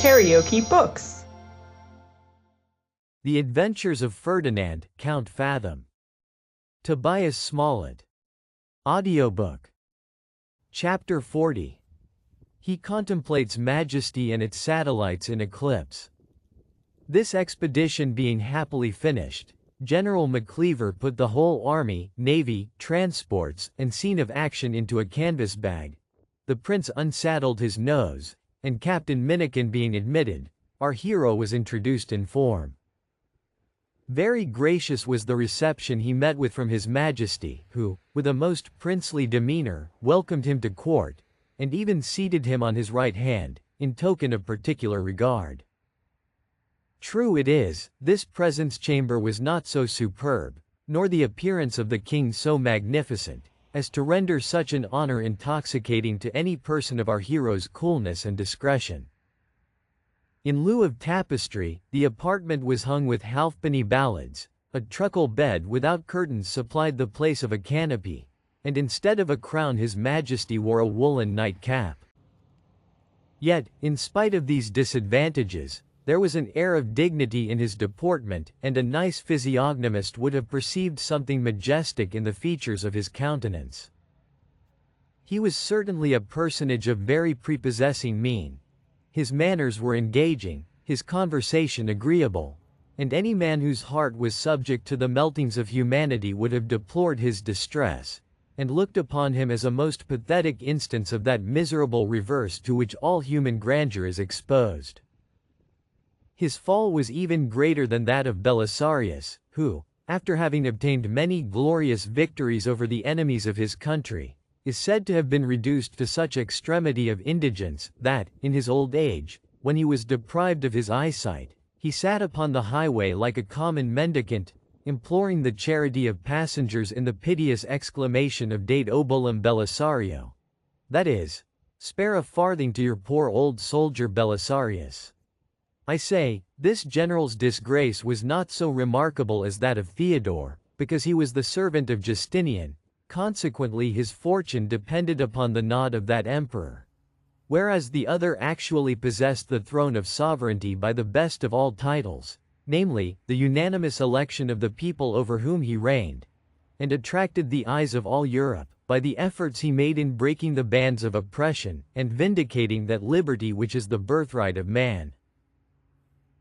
KaraokeBooks. The Adventures of Ferdinand, Count Fathom. Tobias Smollett. Audiobook. Chapter 40. He contemplates majesty and its satellites in eclipse. This expedition being happily finished, General McCleaver put the whole army, navy, transports, and scene of action into a canvas bag. The prince unsaddled his nose, and Captain Minikin being admitted, our hero was introduced in form. Very gracious was the reception he met with from his majesty, who, with a most princely demeanor, welcomed him to court, and even seated him on his right hand, in token of particular regard. True it is, this presence chamber was not so superb, nor the appearance of the king so magnificent, as to render such an honor intoxicating to any person of our hero's coolness and discretion. In lieu of tapestry, the apartment was hung with halfpenny ballads, a truckle bed without curtains supplied the place of a canopy, and instead of a crown his majesty wore a woolen nightcap. Yet, in spite of these disadvantages, there was an air of dignity in his deportment, and a nice physiognomist would have perceived something majestic in the features of his countenance. He was certainly a personage of very prepossessing mien. His manners were engaging, his conversation agreeable, and any man whose heart was subject to the meltings of humanity would have deplored his distress, and looked upon him as a most pathetic instance of that miserable reverse to which all human grandeur is exposed. His fall was even greater than that of Belisarius, who, after having obtained many glorious victories over the enemies of his country, is said to have been reduced to such extremity of indigence, that, in his old age, when he was deprived of his eyesight, he sat upon the highway like a common mendicant, imploring the charity of passengers in the piteous exclamation of Date obolum Belisario. That is, spare a farthing to your poor old soldier Belisarius. I say, this general's disgrace was not so remarkable as that of Theodore, because he was the servant of Justinian, consequently his fortune depended upon the nod of that emperor. Whereas the other actually possessed the throne of sovereignty by the best of all titles, namely, the unanimous election of the people over whom he reigned, and attracted the eyes of all Europe, by the efforts he made in breaking the bands of oppression, and vindicating that liberty which is the birthright of man.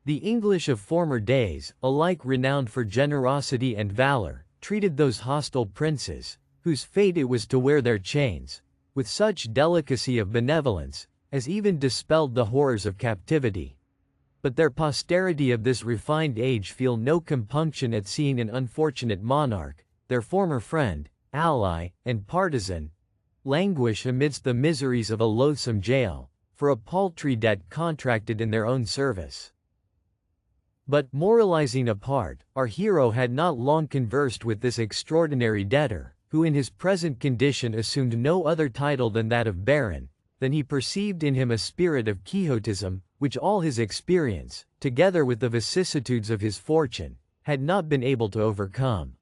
The English of former days, alike renowned for generosity and valor, treated those hostile princes, whose fate it was to wear their chains, with such delicacy of benevolence, as even dispelled the horrors of captivity. But their posterity of this refined age feel no compunction at seeing an unfortunate monarch, their former friend, ally, and partisan, languish amidst the miseries of a loathsome jail, for a paltry debt contracted in their own service. But, moralizing apart, our hero had not long conversed with this extraordinary debtor, who in his present condition assumed no other title than that of baron, than he perceived in him a spirit of quixotism, which all his experience, together with the vicissitudes of his fortune, had not been able to overcome.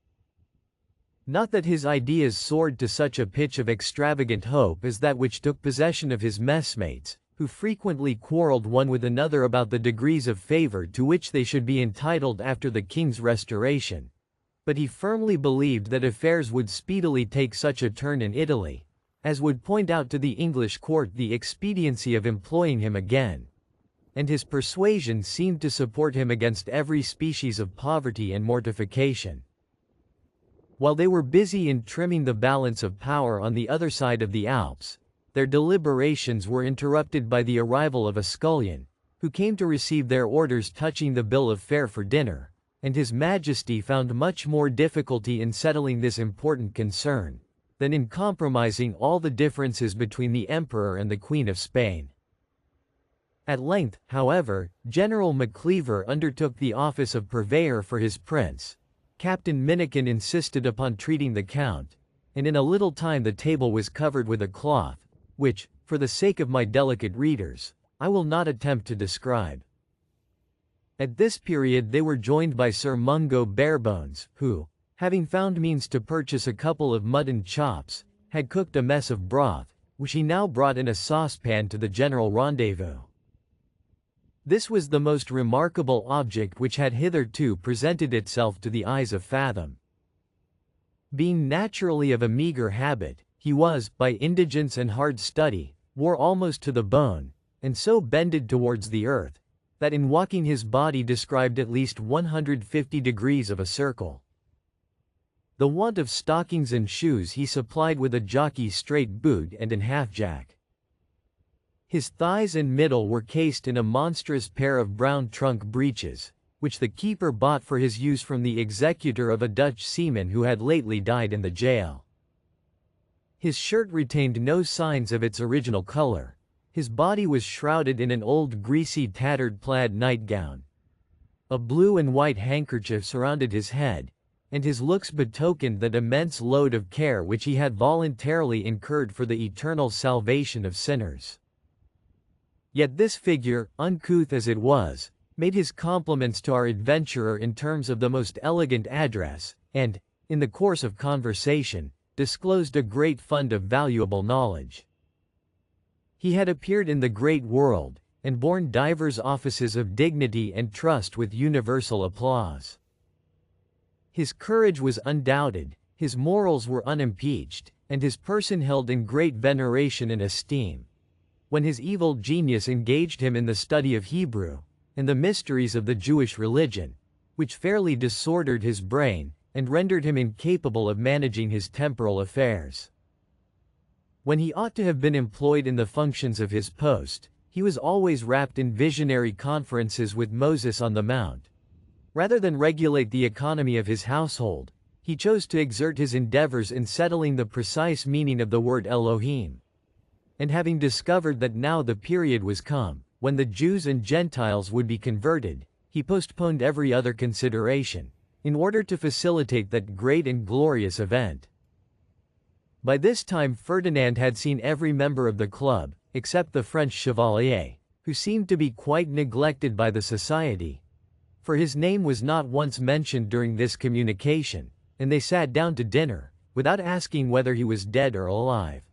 Not that his ideas soared to such a pitch of extravagant hope as that which took possession of his messmates, who frequently quarreled one with another about the degrees of favor to which they should be entitled after the king's restoration. But he firmly believed that affairs would speedily take such a turn in Italy, as would point out to the English court the expediency of employing him again. And his persuasion seemed to support him against every species of poverty and mortification. While they were busy in trimming the balance of power on the other side of the Alps, their deliberations were interrupted by the arrival of a scullion, who came to receive their orders touching the bill of fare for dinner, and His Majesty found much more difficulty in settling this important concern, than in compromising all the differences between the Emperor and the Queen of Spain. At length, however, General McCleaver undertook the office of purveyor for his prince. Captain Minikin insisted upon treating the Count, and in a little time the table was covered with a cloth, which, for the sake of my delicate readers, I will not attempt to describe. At this period they were joined by Sir Mungo Barebones, who, having found means to purchase a couple of mutton chops, had cooked a mess of broth, which he now brought in a saucepan to the general rendezvous. This was the most remarkable object which had hitherto presented itself to the eyes of Fathom. Being naturally of a meager habit, he was, by indigence and hard study, wore almost to the bone, and so bended towards the earth, that in walking his body described at least 150 degrees of a circle. The want of stockings and shoes he supplied with a jockey's straight boot and an half-jack. His thighs and middle were cased in a monstrous pair of brown trunk breeches, which the keeper bought for his use from the executor of a Dutch seaman who had lately died in the jail. His shirt retained no signs of its original color. His body was shrouded in an old greasy tattered plaid nightgown. A blue and white handkerchief surrounded his head, and his looks betokened that immense load of care which he had voluntarily incurred for the eternal salvation of sinners. Yet this figure, uncouth as it was, made his compliments to our adventurer in terms of the most elegant address, and, in the course of conversation, disclosed a great fund of valuable knowledge. He had appeared in the great world, and borne divers offices of dignity and trust with universal applause. His courage was undoubted, his morals were unimpeached, and his person held in great veneration and esteem. When his evil genius engaged him in the study of Hebrew, and the mysteries of the Jewish religion, which fairly disordered his brain, and rendered him incapable of managing his temporal affairs. When he ought to have been employed in the functions of his post, he was always wrapped in visionary conferences with Moses on the Mount. Rather than regulate the economy of his household, he chose to exert his endeavors in settling the precise meaning of the word Elohim. And having discovered that now the period was come, when the Jews and Gentiles would be converted, he postponed every other consideration, in order to facilitate that great and glorious event. By this time Ferdinand had seen every member of the club, except the French chevalier, who seemed to be quite neglected by the society, for his name was not once mentioned during this communication, and they sat down to dinner, without asking whether he was dead or alive.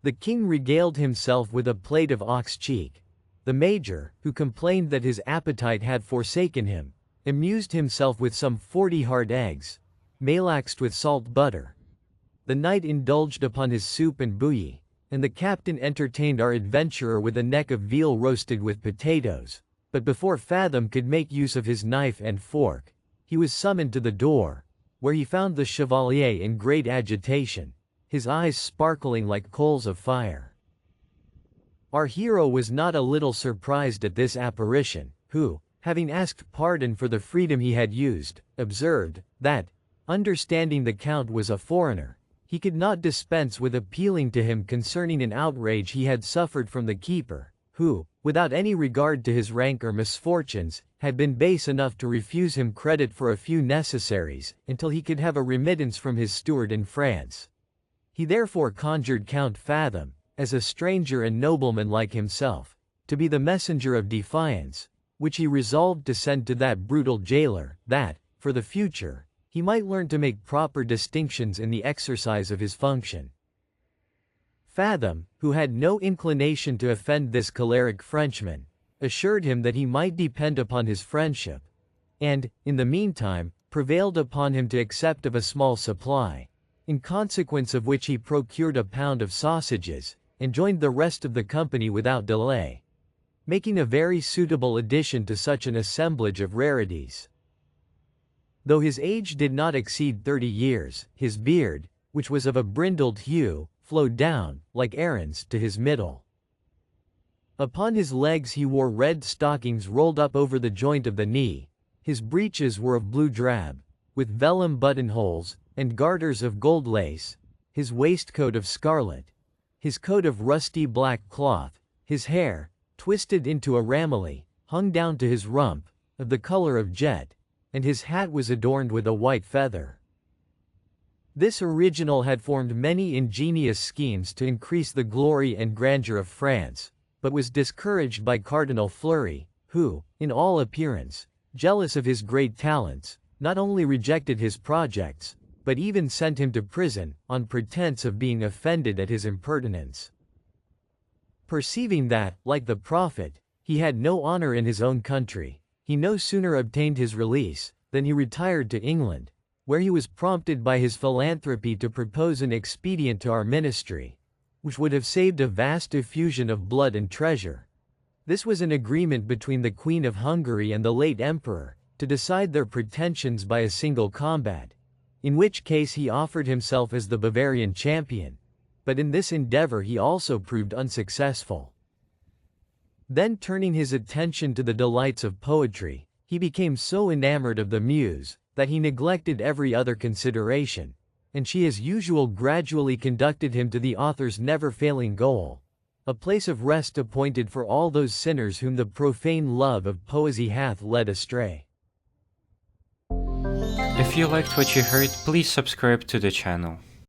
The king regaled himself with a plate of ox cheek. The major, who complained that his appetite had forsaken him, amused himself with some 40 hard eggs, malaxed with salt butter. The knight indulged upon his soup and bouillie, and the captain entertained our adventurer with a neck of veal roasted with potatoes. But before Fathom could make use of his knife and fork, he was summoned to the door, where he found the chevalier in great agitation, his eyes sparkling like coals of fire. Our hero was not a little surprised at this apparition, who, having asked pardon for the freedom he had used, observed, that, understanding the count was a foreigner, he could not dispense with appealing to him concerning an outrage he had suffered from the keeper, who, without any regard to his rank or misfortunes, had been base enough to refuse him credit for a few necessaries, until he could have a remittance from his steward in France. He therefore conjured Count Fathom, as a stranger and nobleman like himself, to be the messenger of defiance, which he resolved to send to that brutal jailer, that, for the future, he might learn to make proper distinctions in the exercise of his function. Fathom, who had no inclination to offend this choleric Frenchman, assured him that he might depend upon his friendship, and, in the meantime, prevailed upon him to accept of a small supply, in consequence of which he procured a pound of sausages, and joined the rest of the company without delay, making a very suitable addition to such an assemblage of rarities. Though his age did not exceed 30 years, his beard, which was of a brindled hue, flowed down, like Aaron's, to his middle. Upon his legs he wore red stockings rolled up over the joint of the knee. His breeches were of blue drab, with vellum buttonholes, and garters of gold lace, his waistcoat of scarlet, his coat of rusty black cloth, his hair, twisted into a ramilly, hung down to his rump, of the color of jet, and his hat was adorned with a white feather. This original had formed many ingenious schemes to increase the glory and grandeur of France, but was discouraged by Cardinal Fleury, who, in all appearance, jealous of his great talents, not only rejected his projects, but even sent him to prison, on pretense of being offended at his impertinence. Perceiving that, like the prophet, he He had no honor in his own country. He no sooner obtained his release than he retired to England, where he was prompted by his philanthropy to propose an expedient to our ministry, which would have saved a vast effusion of blood and treasure. This was an agreement between the Queen of Hungary and the late Emperor, to decide their pretensions by a single combat, in which case he offered himself as the Bavarian champion, but in this endeavor he also proved unsuccessful. Then turning his attention to the delights of poetry, he became so enamored of the muse, that he neglected every other consideration, and she as usual gradually conducted him to the author's never-failing goal, a place of rest appointed for all those sinners whom the profane love of poesy hath led astray. If you liked what you heard, please subscribe to the channel.